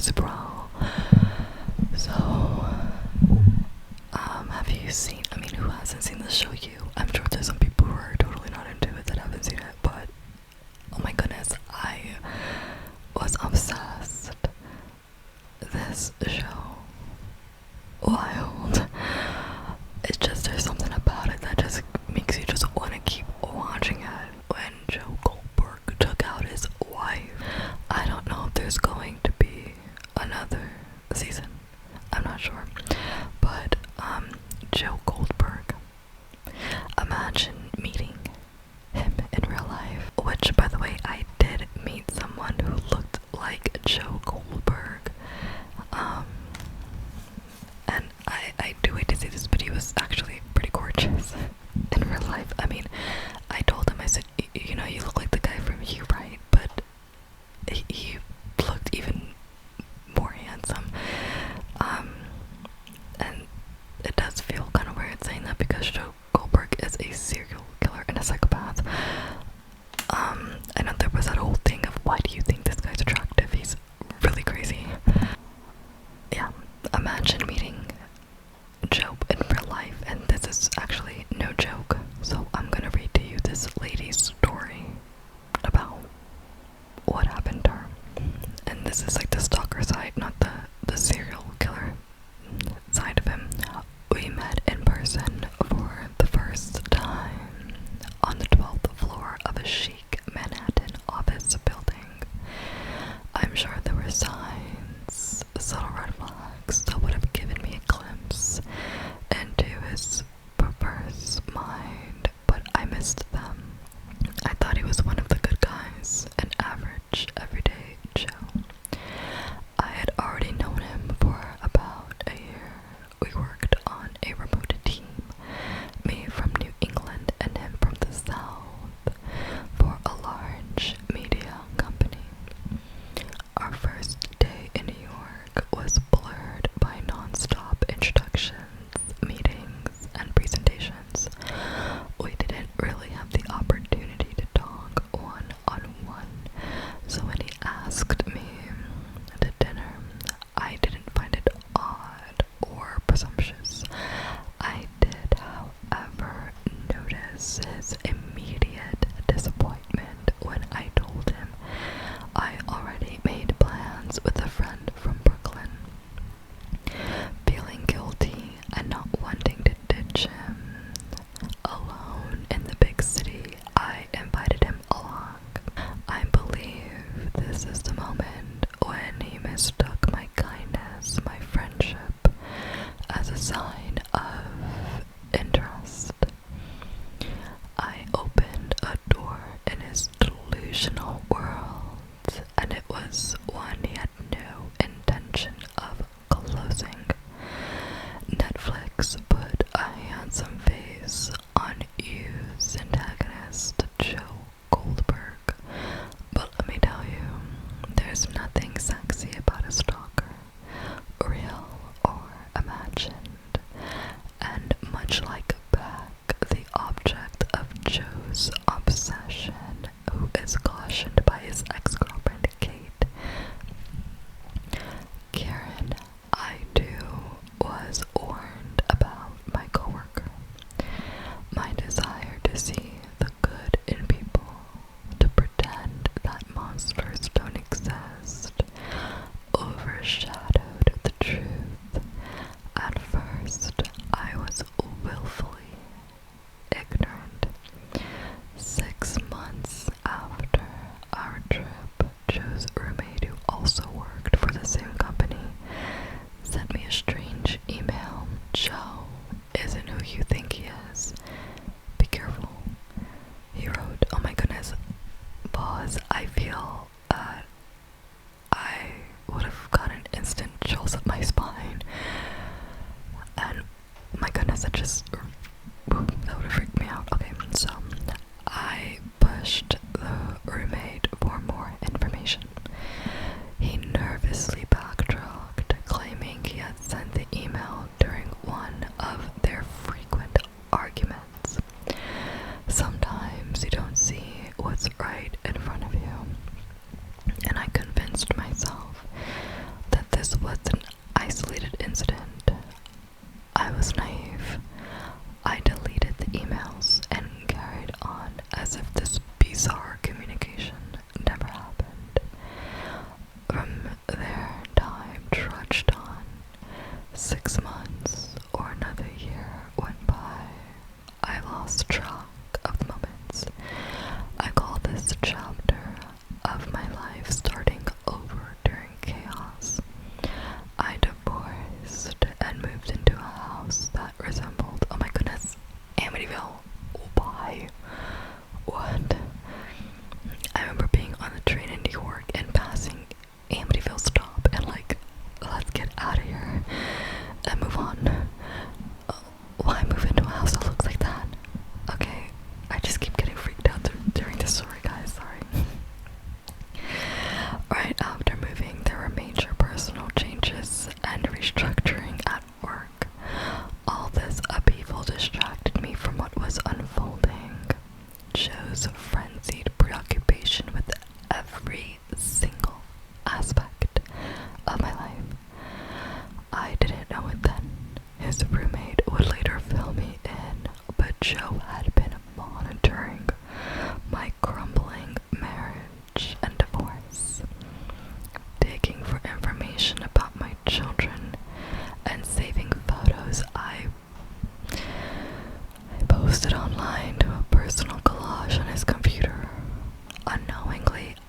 super well. So, have you seen, I mean, who hasn't seen this show? I'm sure there's some people who are totally not into it that haven't seen it, but oh my goodness, I was obsessed. This show, wild. It's just, there's something about it that just makes you just want to keep watching it. When Joe Goldberg took out his wife, I don't know if there's going to be another season. I'm not sure. But, Joe Goldberg. Imagine meeting him in real life. Which, by the way, I did meet someone who looked like Joe Goldberg. And I do hate to say this, but he was actually pretty gorgeous in real life. I mean, I told him, I said, you know, you look like the guy from You, right? But he looked even more handsome. And it does feel kind of weird saying that because Joe Goldberg is a serial killer and a psychopath. I know there was that whole thing of, why do you think this guy's attractive? He's really crazy. Yeah, imagine meeting Joe in real life, and this is actually no joke. So I'm gonna read to you this lady's story about what happened to her. And this is like the stalker side, not the serial killer side of him. We met in person for the first time on the 12th floor of a chic Manhattan office building. I'm sure there were signs, subtle red flags that would have given me a glimpse into his perverse mind, but I missed them. I thought he was one of the good guys, an average, everyday Joe. I had already known him for about a year. We worked on a remote team, me from New England and him from the South, for a large media company. Our first day in New York was blurred by non-stop introductions, meetings, and presentations. We didn't really have the opportunity to talk one-on-one, so when he asked me to dinner, I didn't find it odd or presumptuous. I did, however, notice his immediate disappointment when I told him I already made plans with a friend from Brooklyn. Feeling guilty and not wanting to ditch him alone in the big city, I invited him along. I believe this is the moment when he mistook my kindness, my friendship, as a sign of interest. I opened a door in his delusional world, and it was one he had no intention of closing. Netflix put a handsome face on U's antagonist, Joe Goldberg, but let me tell you, there's nothing sexy about a stalker, real or imagined. And much like Beck, the object of Joe's obsession, who is cautioned by his ex-girlfriend Kate, Karen, I too was warned about my coworker. My desire to see the good in people, to pretend that monsters don't exist, overshadowed the truth. At first, I was willfully ignorant. 6 months after our trip, Joe's roommate, who also worked for the same company, sent me a strange email. Joe isn't who you think he is. Be careful. He wrote, oh my goodness, pause. I feel I would have gotten instant chills up my spine. And my goodness, that would have freaked me out. Okay, so I pushed the roommate for more information. He nervously backtracked, claiming he had sent the email during one of their frequent arguments. Sometimes you don't see what's right in front of you, and I convinced myself that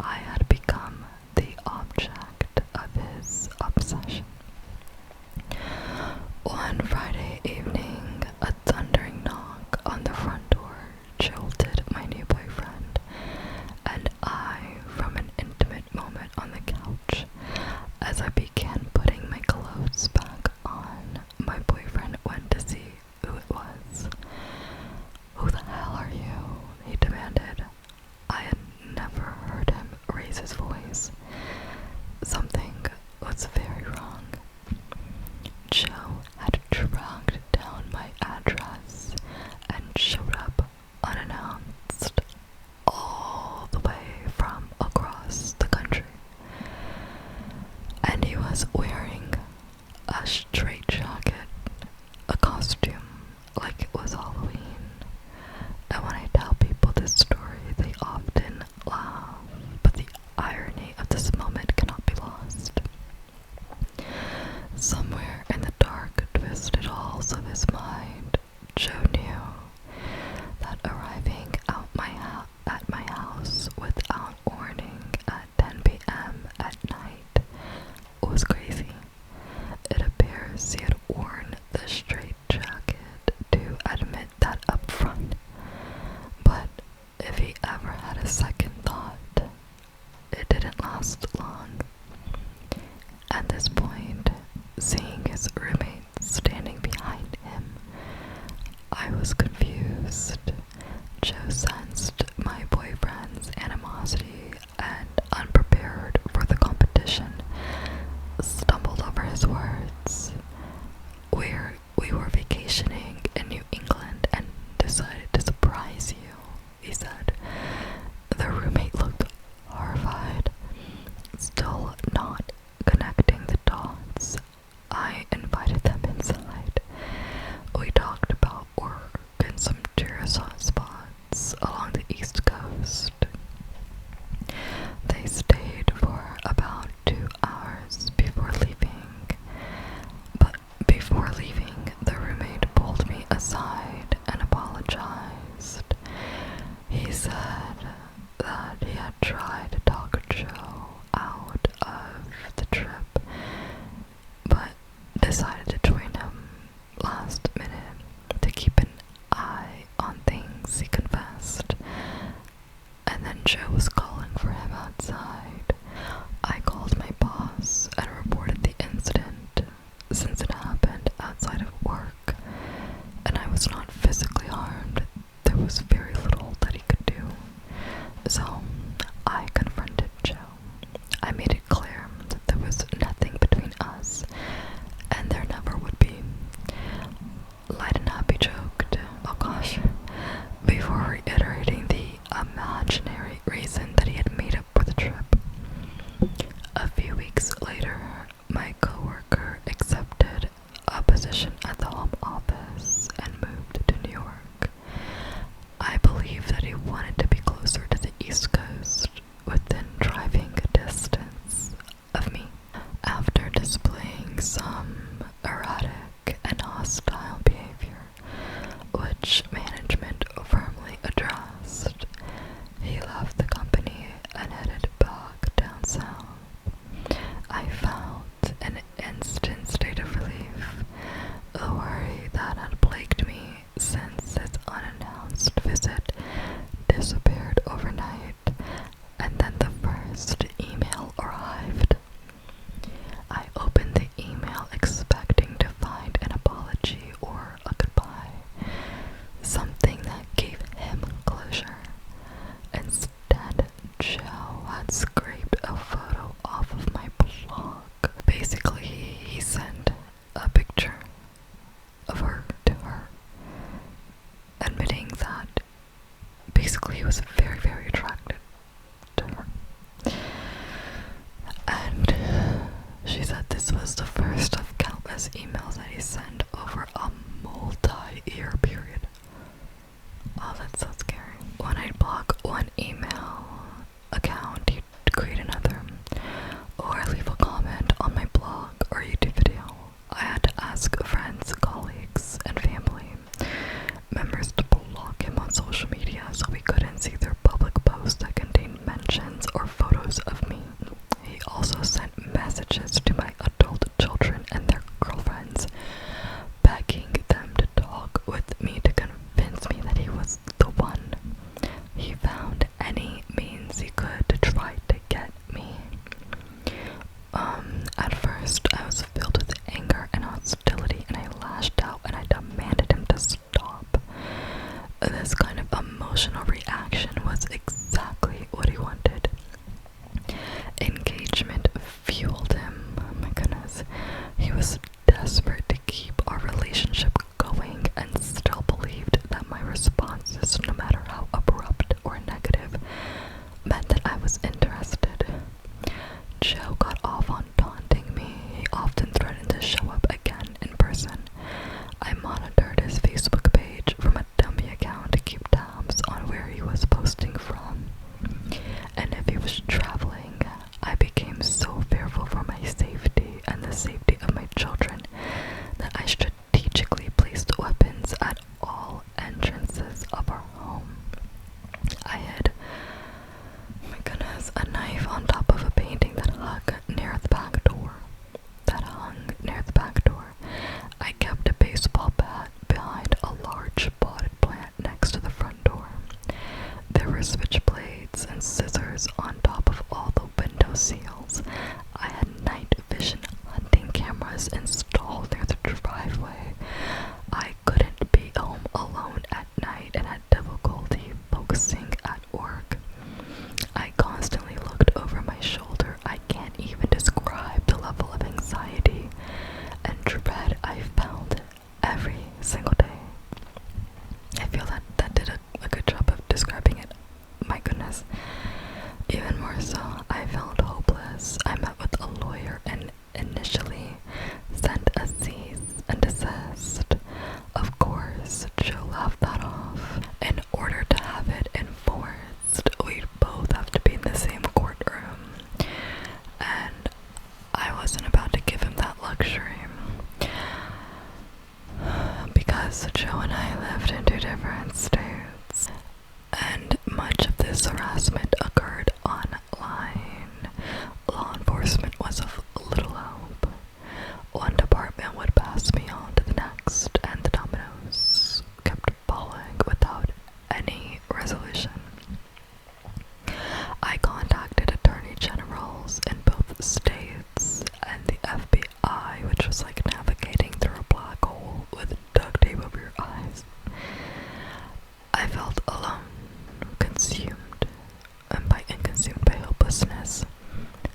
I had become the object of his obsession. One Friday evening, a thundering knock on the front door jolted my new boyfriend, and I, from an intimate moment on the couch, as I began putting my clothes back on, my boyfriend went to see who it was. "Who the hell are you?" he demanded. I had never heard him raise his voice. Something was very wrong. Joe had tracked down my address and showed up unannounced all the way from across the country. And he was wearing a straitjacket, a costume like it was Halloween. And when I tell people this story, they often laugh, but the irony of this moment cannot be lost. Somewhere in the dark, twisted halls of his mind, Joe knew that arriving at my house without warning at 10 p.m. at night was crazy. It appears he had worn the straitjacket to admit that up front, but if he ever had a second thought, it didn't last long. At this point, seeing his roommate standing behind him, I was confused. Joe sensed my boyfriend's animosity and, unprepared for the competition, stumbled over his words. We were vacationing in New England and decided to surprise you," he said. The roommate looked horrified, still not connecting the dots. I invited them inside. We talked about work and some tourist hotspots along the East Coast. They stayed for about 2 hours before leaving. But before leaving, the roommate pulled me aside and apologized. He said that he had tried to talk Joe out of the trip, but decided to join him last minute to keep an eye on things, he confessed. And then Joe was calling for him outside. I called my boss and reported the incident, since it happened outside of work, and I was not physically harmed. There was very little that he could do. So I confronted Joe. I made it clear that there was nothing between us, and there never would be. Light and happy joked, oh gosh, before reiterating the imaginary reason that he had made up for the trip. A few weeks later, my coworker accepted a position at the home office and moved to New York. I believe that he wanted to be closer to the East Coast, within driving distance of me. After displaying some erratic and hostile behavior, which management firmly addressed, he left the company and headed back down south. I felt an instant state of relief. The worry that had plagued me since his unannounced visit disappeared overnight, and then the first email arrived. I opened the email expecting to find an apology or a goodbye, something that gave him closure. Instead, Joe had scraped a photo off of my blog. Basically, he sent a picture of her to her, admitting that basically he was very, very attracted to her. And she said this was the first of countless emails that he sent over a multi-year period. Oh, that's so scary. When I'd block one email account, he'd create another, or leave a comment on my blog or YouTube video. I had to ask friends, colleagues, and family members to block him on social media so we couldn't see their public posts that contained mentions or photos messages to my adult children and their girlfriends, begging them to talk with me to convince me that he was the one. He found any means he could to try to get me. At first, I was filled with anger and hostility, and I lashed out and I demanded him to stop. This kind of emotional reaction was exactly what he wanted. Engagement fueled him. Oh my goodness. He was desperate to keep our relationship going and still believed that my responses, no matter how abrupt or negative, meant that I was interested. Joe got off on taunting me. He often threatened to show up again in person. I monitored his Facebook page from a dummy account to keep tabs on where he was posting from. And if he was traveling, I became so fearful for my safety and the safety of my children that I strategically placed weapons at all entrances of our home. I had, oh my goodness, a knife on top of a painting that hung near the back door. I kept a baseball bat behind a large potted plant next to the front door. There were switchblades and scissors on top of all the window seals. I had night vision hunting cameras installed near the driveway. I couldn't be home alone at night and had difficulty focusing at work. I constantly looked over my shoulder. I can't even describe the level of anxiety and dread I felt every single day. I feel that did a good job of describing it. My goodness. Even more so, I felt hopeless. I met with a lawyer and initially sent a cease and desist. Of course, Joe laughed that off. In order to have it enforced, we'd both have to be in the same courtroom. And I wasn't about to give him that luxury. Because Joe and I lived in 2 different states, and much of this harassment occurred online. Law enforcement was of little help. One department would pass me on to the next, and the dominoes kept falling without any resolution. I contacted attorney generals in both states and the FBI, which was like navigating through a black hole with duct tape over your eyes. I felt alone, consumed, and consumed by hopelessness.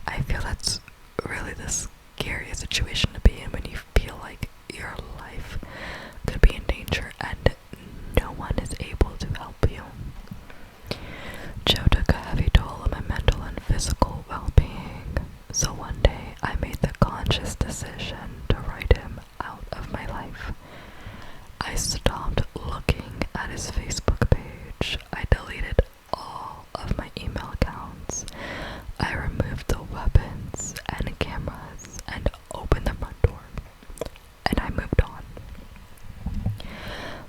I feel that's really the scariest situation to be in, when you feel like your life could be in danger and no one is able to help you. Joe took a heavy toll on my mental and physical well-being, so one day I made the conscious decision to write him out of my life. I stopped looking at his Facebook page. I deleted all of my email accounts. I removed the weapons and cameras and opened the front door. And I moved on.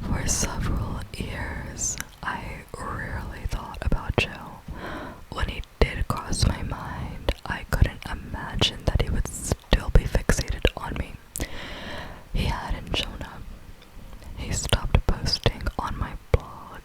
For several years, I rarely thought about Joe. When he did cross my mind, I couldn't imagine that he would still be fixated on me. He hadn't shown up. He stopped posting on my blog.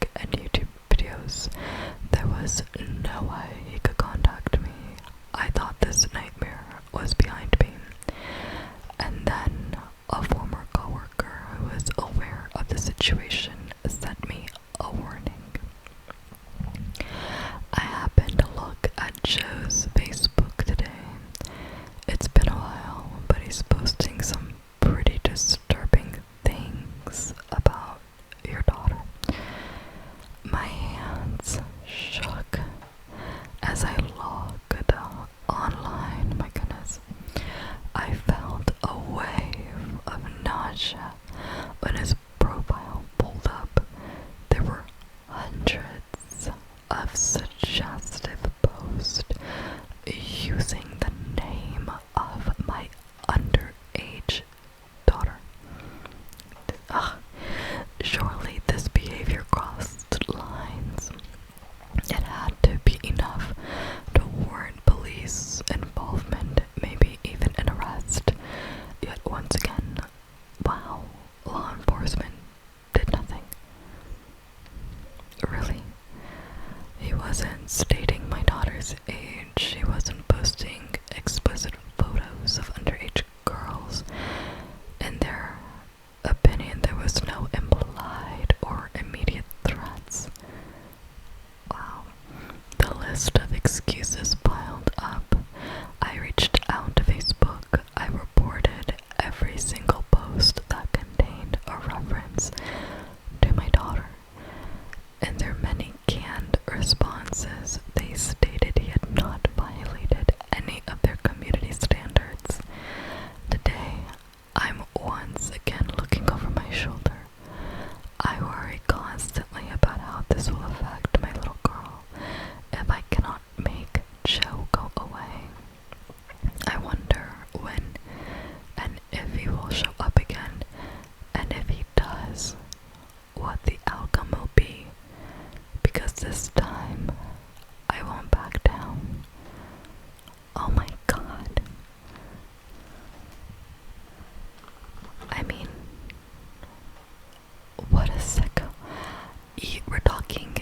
Oh my god. I mean, what a sicko. We're talking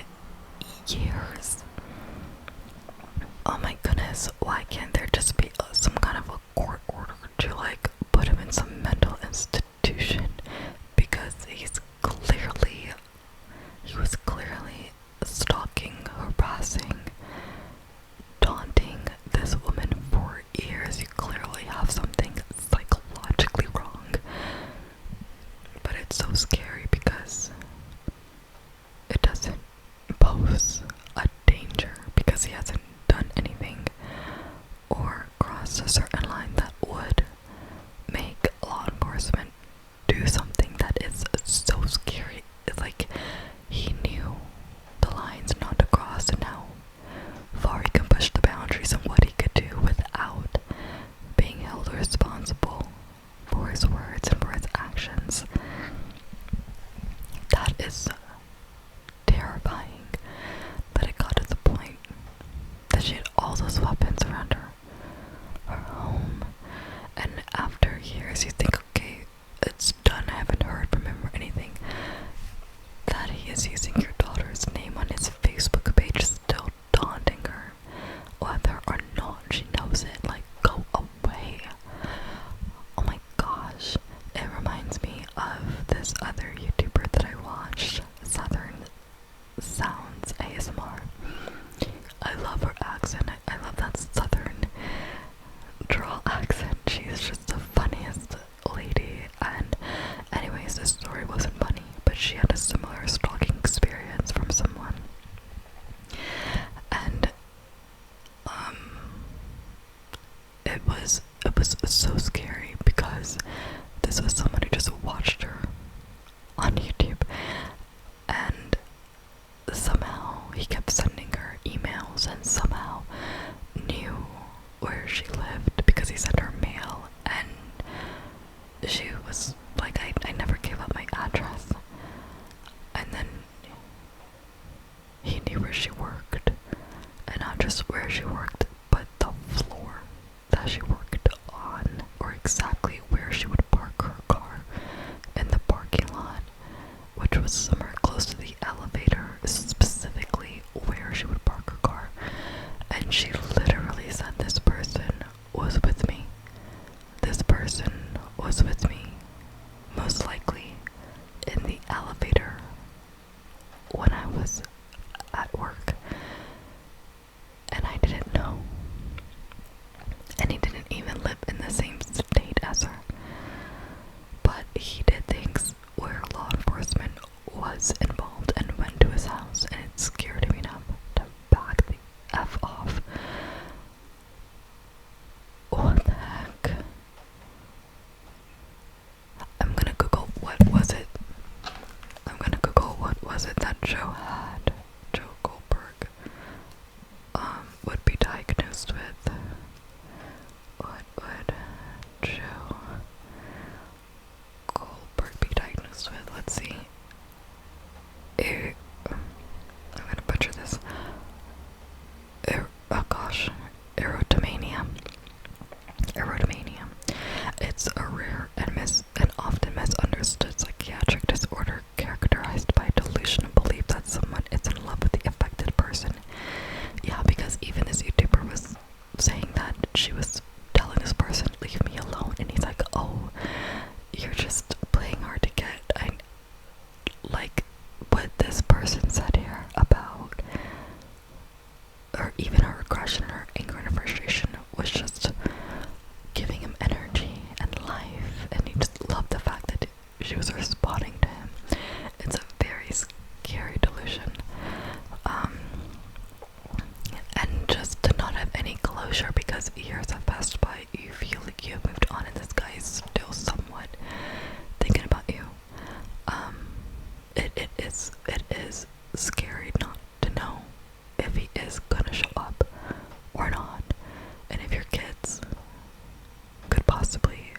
years. Oh my goodness, why can't there just be some kind of a court order to like put him in some mental institution? Because he was clearly stalking, harassing, taunting this woman for years. You clearly have something psychologically wrong. But it's so scary because it doesn't pose a danger because he hasn't done anything or crossed a certain line that would make law enforcement do something that is so scary. It's like he knew the lines not to cross and how far he can push the boundaries and what he could do without being held responsible for his words and for his actions. That is terrifying that it got to the point that she had all those weapons around her home, and after years you think, okay, it's done, I haven't heard from him or anything. That he is using your daughter's name on his Facebook page, still taunting her, whether or not she knows it. Like, go away. Oh my gosh. It reminds me of this other YouTuber that I watched, Southern Sounds ASMR. I love her accent. I love that Southern drawl accent. She is just the funniest lady. And anyways, this story wasn't funny, but she had a similar stalking experience from someone. And it was so scary because this was someone who just watched her on YouTube, and somehow he kept sending her emails and somehow knew where she lived because he sent her mail, and she was like, I never gave up my address. And then he knew where she worked, and not just where she worked, but the floor that she worked on, or exactly where she would park her car in the parking lot, which was somewhere close to the elevator, specifically where she would park her car. And she literally said, this person was with me. This person was with me, most likely in the elevator when I was at work, and I didn't know. And he didn't even live in the same state as her, but he did things where law enforcement was involved and went to his house, and it scared me enough to back the F off. What the heck? I'm gonna Google what was it that Joe had, Joe Goldberg, would be diagnosed with. What would Joe Goldberg be diagnosed with? Let's see. I'm gonna butcher this. Oh gosh. Erotomania. It's a rare and often misunderstood psychiatric disorder characterized by delusion and belief that someone is in love with the affected person. Yeah, because even this YouTuber was saying that she was telling this person, leave me alone, and he's like, oh, you're just playing hard to get. Like what this person said here about, or even her aggression, her anger and her frustration was just giving him energy and life, and he just loved the fact that she was responding to him. It's a very scary delusion. And just to not have any closure because years have passed by, you feel like you have moved on and this guy is still somewhat thinking about you. It is scary not to know if he is gonna show up or not, and if your kids could possibly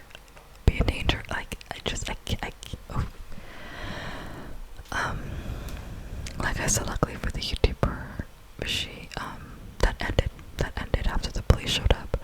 be in danger. Like, like I said, luckily for the YouTuber, she that ended after the police showed up.